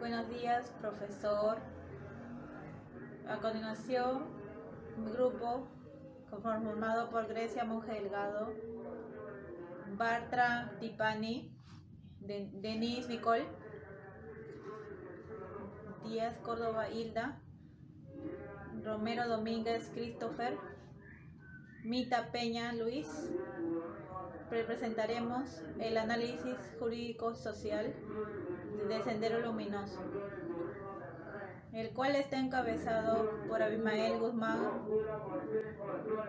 Buenos días, profesor. A continuación, mi grupo, conformado por Grecia Monge Delgado, Bartra Tipani, Denise Nicole, Díaz Córdoba Hilda, Romero Domínguez Christopher, Mita Peña Luis, presentaremos el análisis jurídico-social de Sendero Luminoso, el cual está encabezado por Abimael Guzmán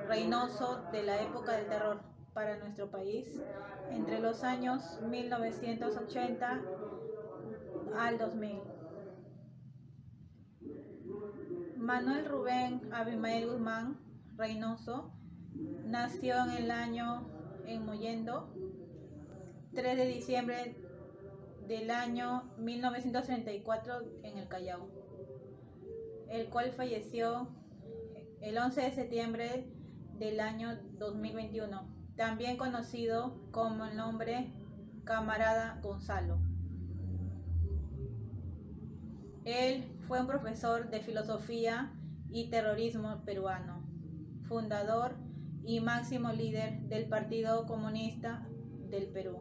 Reynoso, de la época del terror para nuestro país, entre los años 1980 al 2000. Manuel Rubén Abimael Guzmán Reynoso nació en Mollendo, 3 de diciembre del año 1934 en el Callao, el cual falleció el 11 de septiembre del año 2021, también conocido como el nombre Camarada Gonzalo. Él fue un profesor de filosofía y terrorismo peruano, fundador y máximo líder del Partido Comunista del Perú,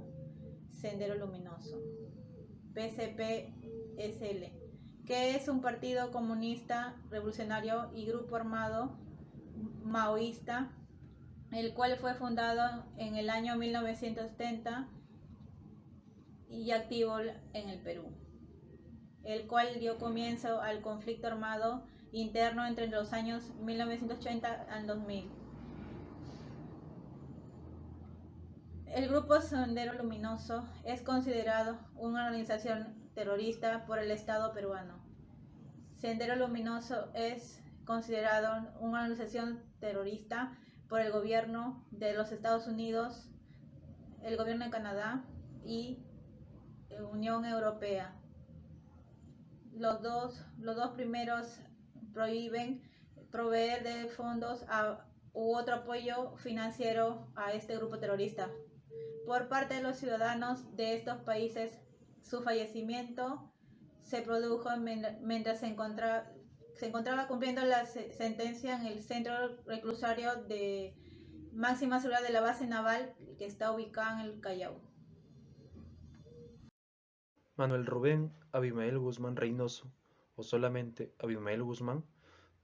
Sendero Luminoso, PCP-SL, que es un partido comunista revolucionario y grupo armado maoísta, el cual fue fundado en el año 1970 y activo en el Perú, el cual dio comienzo al conflicto armado interno entre los años 1980 al 2000. El grupo Sendero Luminoso es considerado una organización terrorista por el Estado peruano. Sendero Luminoso es considerado una organización terrorista por el gobierno de los Estados Unidos, el gobierno de Canadá y Unión Europea. Los dos primeros prohíben proveer de fondos u otro apoyo financiero a este grupo terrorista por parte de los ciudadanos de estos países. Su fallecimiento se produjo mientras se encontraba cumpliendo la sentencia en el centro reclusorio de máxima seguridad de la base naval que está ubicada en el Callao. Manuel Rubén Abimael Guzmán Reynoso, o solamente Abimael Guzmán,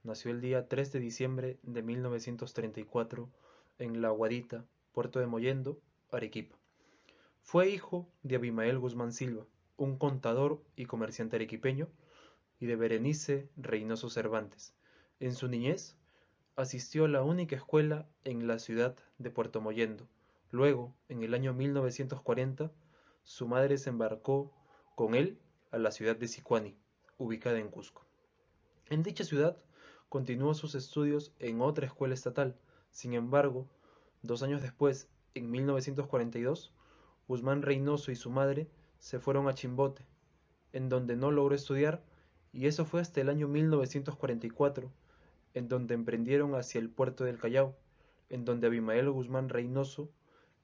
nació el día 3 de diciembre de 1934 en La Guadita, Puerto de Mollendo, Arequipa. Fue hijo de Abimael Guzmán Silva, un contador y comerciante arequipeño, y de Berenice Reynoso Cervantes. En su niñez asistió a la única escuela en la ciudad de Puerto Mollendo. Luego, en el año 1940, su madre se embarcó con él a la ciudad de Sicuani, ubicada en Cusco. En dicha ciudad continuó sus estudios en otra escuela estatal. Sin embargo, 2 años después, en 1942, Guzmán Reynoso y su madre se fueron a Chimbote, en donde no logró estudiar, y eso fue hasta el año 1944, en donde emprendieron hacia el puerto del Callao, en donde Abimael Guzmán Reynoso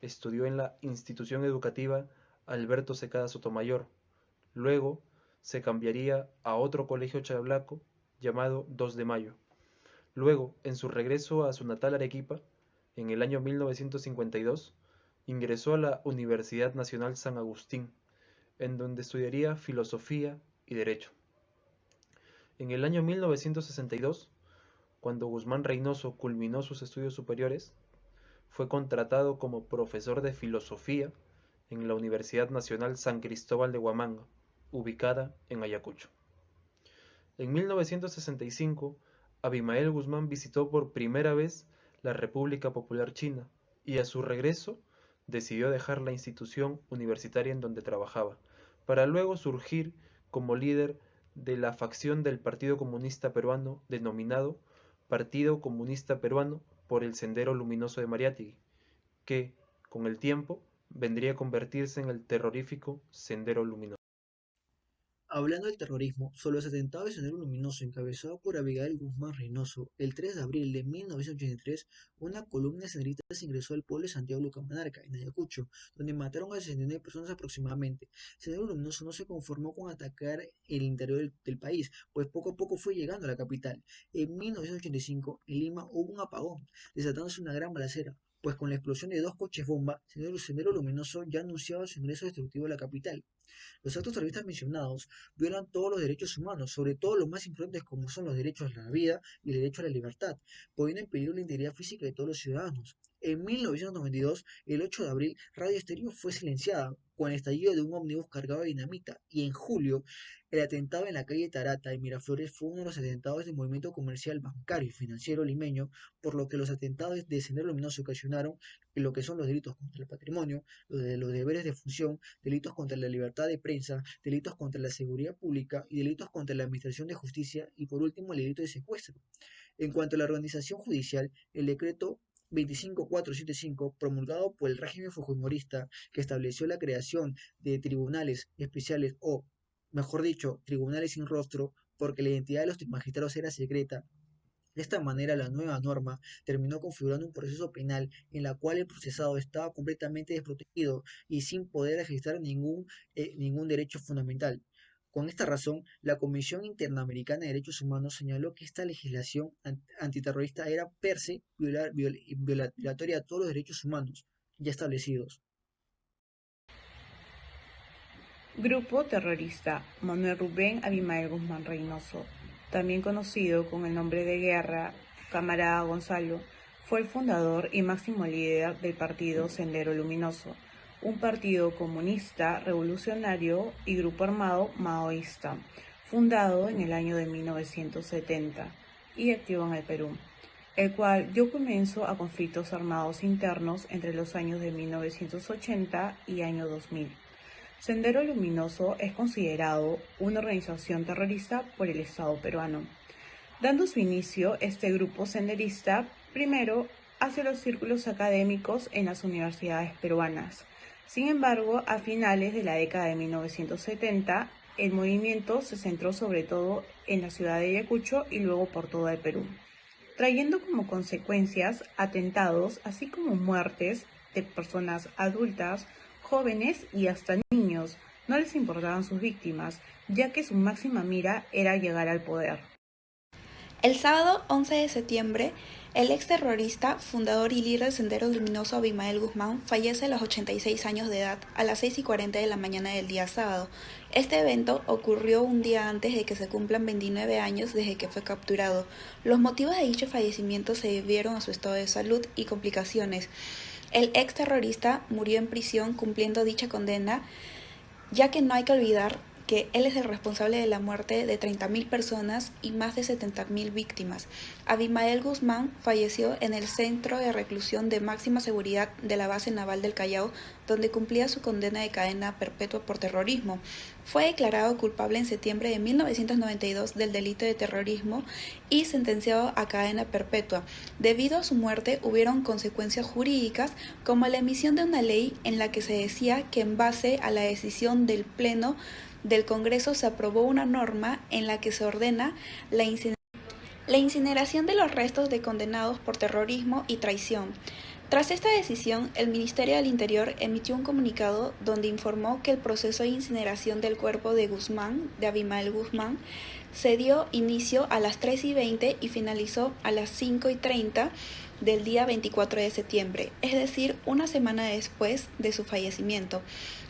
estudió en la institución educativa Alberto Secada Sotomayor. Luego se cambiaría a otro colegio chablaco llamado 2 de Mayo. Luego, en su regreso a su natal Arequipa, en el año 1952, ingresó a la Universidad Nacional San Agustín, en donde estudiaría filosofía y derecho. En el año 1962, cuando Guzmán Reynoso culminó sus estudios superiores, fue contratado como profesor de filosofía en la Universidad Nacional San Cristóbal de Huamanga, ubicada en Ayacucho. En 1965, Abimael Guzmán visitó por primera vez la República Popular China y a su regreso decidió dejar la institución universitaria en donde trabajaba, para luego surgir como líder de la facción del Partido Comunista Peruano denominado Partido Comunista Peruano por el Sendero Luminoso de Mariátegui, que, con el tiempo, vendría a convertirse en el terrorífico Sendero Luminoso. Hablando del terrorismo, sobre los atentados de Sendero Luminoso encabezado por Abigail Guzmán Reynoso, el 3 de abril de 1983, una columna de senderistas ingresó al pueblo de Santiago Lucamanarca, en Ayacucho, donde mataron a 69 personas aproximadamente. Sendero Luminoso no se conformó con atacar el interior del país, pues poco a poco fue llegando a la capital. En 1985, en Lima hubo un apagón, desatándose una gran balacera, pues con la explosión de dos coches bomba, Sendero Luminoso ya anunciaba su ingreso destructivo a la capital. Los actos terroristas mencionados violan todos los derechos humanos, sobre todo los más importantes como son los derechos a la vida y el derecho a la libertad, poniendo en peligro la integridad física de todos los ciudadanos. En 1992, el 8 de abril, Radio Estéreo fue silenciada con el estallido de un ómnibus cargado de dinamita, y en julio, el atentado en la calle Tarata de Miraflores fue uno de los atentados del movimiento comercial, bancario y financiero limeño, por lo que los atentados de Sendero Luminoso ocasionaron lo que son los delitos contra el patrimonio, los deberes de función, delitos contra la libertad de prensa, delitos contra la seguridad pública y delitos contra la administración de justicia y por último el delito de secuestro. En cuanto a la organización judicial, el decreto 25475, promulgado por el régimen fujimorista, que estableció la creación de tribunales especiales o, mejor dicho, tribunales sin rostro, porque la identidad de los magistrados era secreta. De esta manera, la nueva norma terminó configurando un proceso penal en la cual el procesado estaba completamente desprotegido y sin poder ejercer ningún derecho fundamental. Con esta razón, la Comisión Interamericana de Derechos Humanos señaló que esta legislación antiterrorista era per se violatoria a todos los derechos humanos ya establecidos. Grupo terrorista Manuel Rubén Abimael Guzmán Reynoso, también conocido con el nombre de Guerra Camarada Gonzalo, fue el fundador y máximo líder del partido Sendero Luminoso, un partido comunista, revolucionario y grupo armado maoísta, fundado en el año de 1970 y activo en el Perú, el cual dio comienzo a conflictos armados internos entre los años de 1980 y año 2000. Sendero Luminoso es considerado una organización terrorista por el Estado peruano, dando su inicio este grupo senderista primero hacia los círculos académicos en las universidades peruanas. Sin embargo, a finales de la década de 1970, el movimiento se centró sobre todo en la ciudad de Ayacucho y luego por todo el Perú, trayendo como consecuencias atentados, así como muertes de personas adultas, jóvenes y hasta niños. No les importaban sus víctimas, ya que su máxima mira era llegar al poder. El sábado 11 de septiembre, el exterrorista, fundador y líder del Sendero Luminoso Abimael Guzmán fallece a los 86 años de edad a las 6:40 de la mañana del día sábado. Este evento ocurrió un día antes de que se cumplan 29 años desde que fue capturado. Los motivos de dicho fallecimiento se debieron a su estado de salud y complicaciones. El exterrorista murió en prisión cumpliendo dicha condena, ya que no hay que olvidar que él es el responsable de la muerte de 30.000 personas y más de 70.000 víctimas. Abimael Guzmán falleció en el centro de reclusión de máxima seguridad de la base naval del Callao, donde cumplía su condena de cadena perpetua por terrorismo. Fue declarado culpable en septiembre de 1992 del delito de terrorismo y sentenciado a cadena perpetua. Debido a su muerte hubieron consecuencias jurídicas, como la emisión de una ley en la que se decía que en base a la decisión del Pleno del Congreso se aprobó una norma en la que se ordena la incineración de los restos de condenados por terrorismo y traición. Tras esta decisión, el Ministerio del Interior emitió un comunicado donde informó que el proceso de incineración del cuerpo de Abimael Guzmán, se dio inicio a las 3:20 y finalizó a las 5:30 del día 24 de septiembre, es decir, una semana después de su fallecimiento.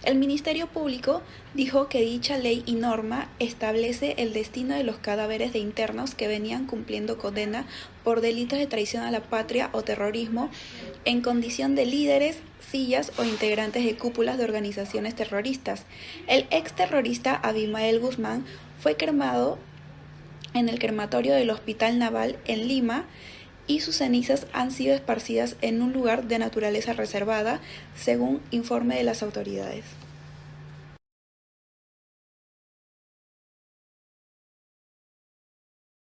El Ministerio Público dijo que dicha ley y norma establece el destino de los cadáveres de internos que venían cumpliendo condena por delitos de traición a la patria o terrorismo en condición de líderes, sillas o integrantes de cúpulas de organizaciones terroristas. El exterrorista Abimael Guzmán fue cremado en el crematorio del Hospital Naval en Lima y sus cenizas han sido esparcidas en un lugar de naturaleza reservada, según informe de las autoridades.